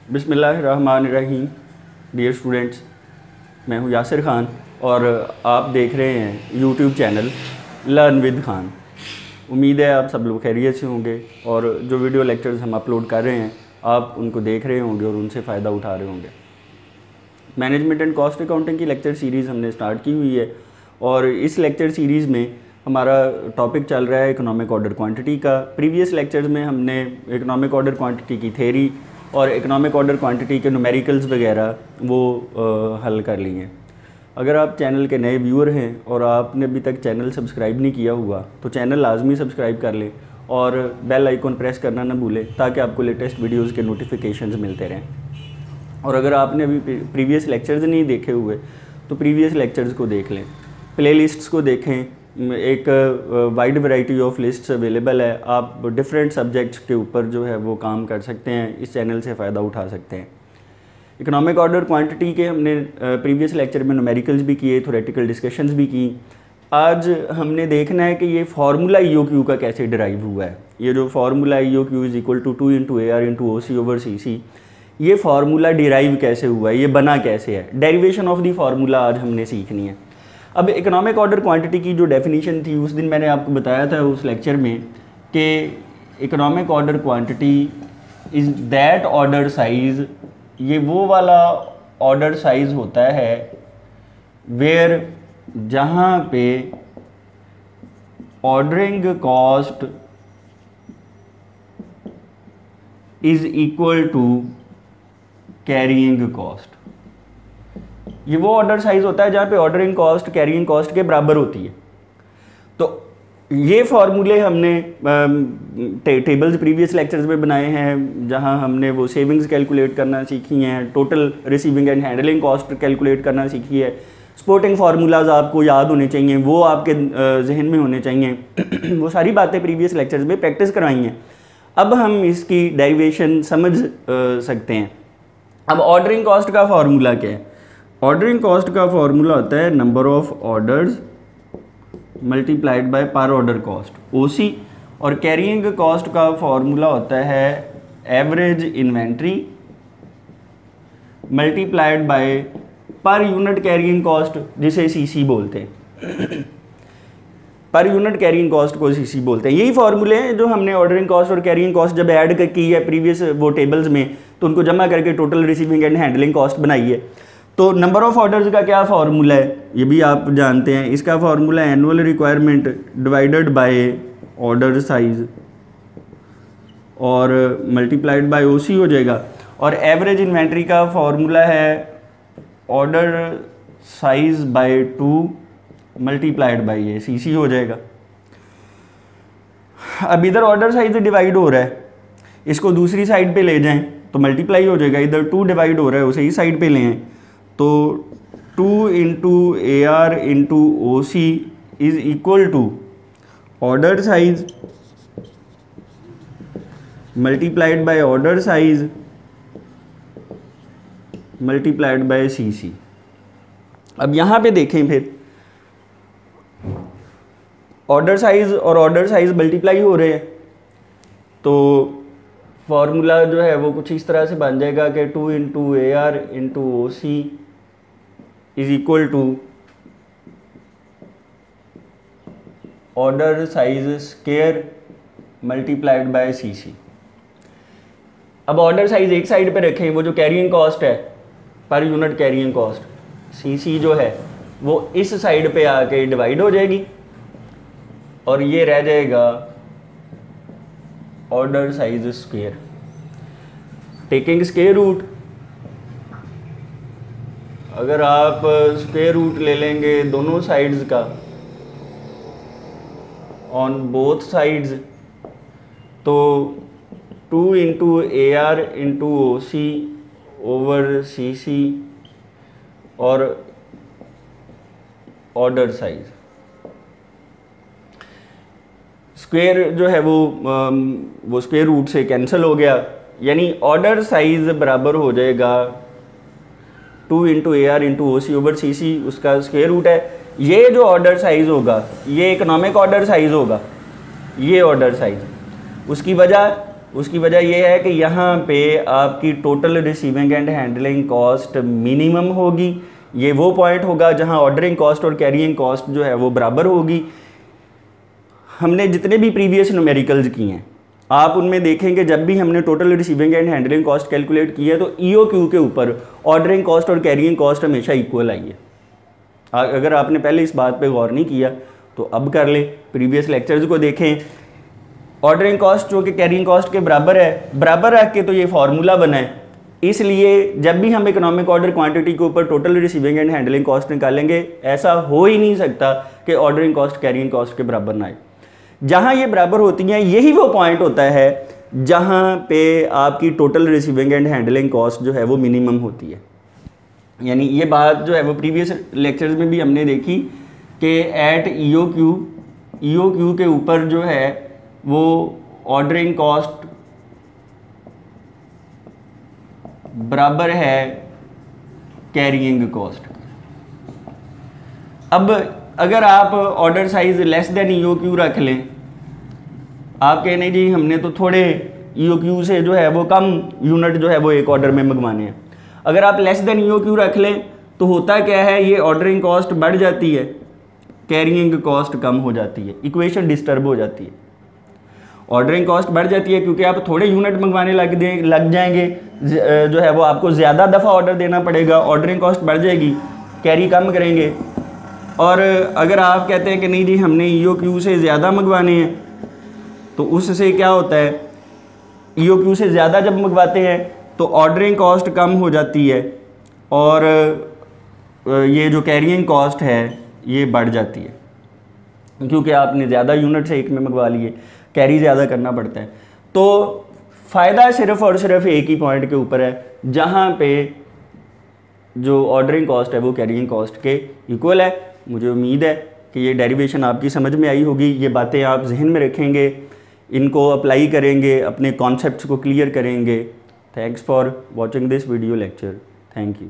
बिस्मिल्लाहिर्रहमानिर्रहीम। Dear students, मैं हूं यासिर ख़ान और आप देख रहे हैं YouTube channel learn with Khan. उम्मीद है आप सब लोग खैरियत से होंगे और जो वीडियो लेक्चर्स हम अपलोड कर रहे हैं आप उनको देख रहे होंगे और उनसे फ़ायदा उठा रहे होंगे। मैनेजमेंट एंड कॉस्ट अकाउंटिंग की लेक्चर सीरीज़ हमने स्टार्ट की हुई है और इस लेक्चर सीरीज़ में हमारा टॉपिक चल रहा है इकोनॉमिक ऑर्डर क्वांटिटी का। प्रीवियस लेक्चर्स में हमने इकोनॉमिक ऑर्डर क्वांटिटी की थ्योरी और इकोनॉमिक ऑर्डर क्वांटिटी के न्यूमेरिकल्स वगैरह वो हल कर लिए हैं। अगर आप चैनल के नए व्यूअर हैं और आपने अभी तक चैनल सब्सक्राइब नहीं किया हुआ तो चैनल लाजमी सब्सक्राइब कर लें और बेल आइकॉन प्रेस करना ना भूलें ताकि आपको लेटेस्ट वीडियोज़ के नोटिफिकेशंस मिलते रहें। और अगर आपने अभी प्रीवियस लेक्चर्स नहीं देखे हुए तो प्रीवियस लेक्चर्स को देख लें, प्लेलिस्ट्स को देखें। एक wide variety of lists available है, आप डिफरेंट सब्जेक्ट्स के ऊपर जो है वो काम कर सकते हैं, इस चैनल से फ़ायदा उठा सकते हैं। इकोनॉमिक ऑर्डर क्वांटिटी के हमने प्रीवियस लेक्चर में न्यूमेरिकल्स भी किए, थ्योरेटिकल डिस्कशंस भी की। आज हमने देखना है कि ये फार्मूला EOQ का कैसे डिराइव हुआ है। ये जो formula EOQ is equal to 2 × AR × OC over CC, ये फार्मूला डिराइव कैसे हुआ है, ये बना कैसे है, डेरिवेशन ऑफ दी फार्मूला आज हमने सीखनी है। अब इकोनॉमिक ऑर्डर क्वांटिटी की जो डेफिनेशन थी उस दिन मैंने आपको बताया था उस लेक्चर में कि economic order quantity is that order size, ये वो वाला ऑर्डर साइज़ होता है वेयर जहाँ पे ordering cost is equal to carrying cost. ये वो ऑर्डर साइज होता है जहाँ पे ऑर्डरिंग कॉस्ट कैरिंग कॉस्ट के बराबर होती है। तो ये फार्मूले हमने टेबल्स प्रीवियस लेक्चर्स में बनाए हैं जहाँ हमने वो सेविंग्स कैलकुलेट करना सीखी हैं, total receiving end handling cost calculate करना सीखी है। सपोर्टिंग फार्मूलाज आपको याद होने चाहिए, वो आपके जहन में होने चाहिए। वो सारी बातें प्रीवियस लेक्चर्स में प्रैक्टिस करवाई हैं। अब हम इसकी डेरिवेशन समझ सकते हैं। अब ऑर्डरिंग कॉस्ट का फार्मूला क्या है? ऑर्डरिंग कॉस्ट का फार्मूला होता है number of orders multiplied by पर ऑर्डर कॉस्ट OC, और कैरिंग कॉस्ट का फार्मूला होता है average inventory multiplied by per unit carrying cost, जिसे CC बोलते हैं। पर यूनिट कैरिंग कॉस्ट को CC बोलते हैं। यही फार्मूले हैं जो हमने ऑर्डरिंग कॉस्ट और कैरिंग कॉस्ट जब ऐड की है प्रीवियस वो टेबल्स में, तो उनको जमा करके total receiving end handling cost बनाई है। तो नंबर ऑफ ऑर्डर्स का क्या फार्मूला है ये भी आप जानते हैं। इसका formula annual requirement divided by order size और मल्टीप्लाइड बाय OC हो जाएगा। और एवरेज इन्वेंट्री का फार्मूला है order size by 2 multiplied by ये CC हो जाएगा। अब इधर ऑर्डर साइज डिवाइड हो रहा है, इसको दूसरी साइड पे ले जाएं तो मल्टीप्लाई हो जाएगा। इधर 2 डिवाइड हो रहा है, उसे ही साइड पे ले आएं तो 2 × AR × OC is equal to order size multiplied by order size multiplied by CC। अब यहाँ पे देखें, फिर ऑर्डर साइज और ऑर्डर साइज मल्टीप्लाई हो रहे हैं तो फार्मूला जो है वो कुछ इस तरह से बन जाएगा कि 2 × AR × OC is equal to order size square multiplied by CC। अब ऑर्डर साइज एक साइड पे रखें, वो जो कैरिंग कॉस्ट है per unit carrying cost CC जो है वो इस साइड पे आके डिवाइड हो जाएगी और ये रह जाएगा order size square. Taking square root, अगर आप स्क्वायर रूट ले लेंगे दोनों साइड्स का ऑन बोथ साइड्स तो 2 × AR × OC ओवर CC और ऑर्डर साइज। स्क्वायर जो है वो स्क्वायर रूट से कैंसिल हो गया, यानी ऑर्डर साइज बराबर हो जाएगा 2 × AR × OC ओवर CC, उसका स्क्वायर रूट है। ये जो ऑर्डर साइज होगा ये इकोनॉमिक ऑर्डर साइज होगा, ये ऑर्डर साइज। उसकी वजह उसकी वजह यह है कि यहाँ पे आपकी total receiving end handling cost minimum होगी। ये वो पॉइंट होगा जहाँ ऑर्डरिंग कॉस्ट और कैरिंग कॉस्ट जो है वो बराबर होगी। हमने जितने भी प्रीवियस न्यूमेरिकल्स किए हैं आप उनमें देखेंगे जब भी हमने total receiving end handling cost calculate की है तो EOQ के ऊपर ऑर्डरिंग कॉस्ट और कैरिंग कॉस्ट हमेशा इक्वल आई है। अगर आपने पहले इस बात पे गौर नहीं किया तो अब कर ले, प्रीवियस लेक्चर्स को देखें। ऑर्डरिंग कॉस्ट जो कि कैरिंग कॉस्ट के बराबर है, बराबर रख के तो ये फार्मूला बना है। इसलिए जब भी हम इकोनॉमिक ऑर्डर क्वांटिटी के ऊपर total receiving end handling cost निकालेंगे ऐसा हो ही नहीं सकता कि ऑर्डरिंग कॉस्ट कैरिंग कॉस्ट के बराबर ना आए। जहाँ ये बराबर होती हैं यही वो पॉइंट होता है जहाँ पे आपकी total receiving end handling cost जो है वो मिनिमम होती है। यानी ये बात जो है वो प्रीवियस लेक्चर्स में भी हमने देखी कि एट EOQ के ऊपर जो है वो ऑर्डरिंग कॉस्ट बराबर है कैरिंग कॉस्ट। अब अगर आप order size less than EOQ रख लें, आप कह नहीं जी हमने तो थोड़े EOQ से जो है वो कम यूनिट जो है वो एक ऑर्डर में मंगवाने हैं। अगर आप लेस देन EOQ रख लें तो होता क्या है, ये ऑर्डरिंग कॉस्ट बढ़ जाती है, कैरिंग कॉस्ट कम हो जाती है, इक्वेशन डिस्टर्ब हो जाती है। ऑर्डरिंग कॉस्ट बढ़ जाती है क्योंकि आप थोड़े यूनिट मंगवाने लग जाएंगे, जो है वो आपको ज़्यादा दफ़ा ऑर्डर देना पड़ेगा, ऑर्डरिंग कॉस्ट बढ़ जाएगी, कैरी कम करेंगे। और अगर आप कहते हैं कि नहीं जी हमने EOQ से ज़्यादा मंगवाने हैं तो उससे क्या होता है, EOQ से ज़्यादा जब मंगवाते हैं तो ऑर्डरिंग कॉस्ट कम हो जाती है और ये जो कैरिंग कॉस्ट है ये बढ़ जाती है क्योंकि आपने ज़्यादा यूनिट से एक में मंगवा लिए, कैरी ज़्यादा करना पड़ता है। तो फ़ायदा सिर्फ़ और सिर्फ एक ही पॉइंट के ऊपर है जहाँ पे जो ऑर्डरिंग कॉस्ट है वो कैरिंग कॉस्ट के इक्वल है। मुझे उम्मीद है कि ये डेरिवेशन आपकी समझ में आई होगी, ये बातें आप जहन में रखेंगे, इनको अप्लाई करेंगे, अपने कॉन्सेप्ट्स को क्लियर करेंगे। Thanks for watching this video lecture. Thank you.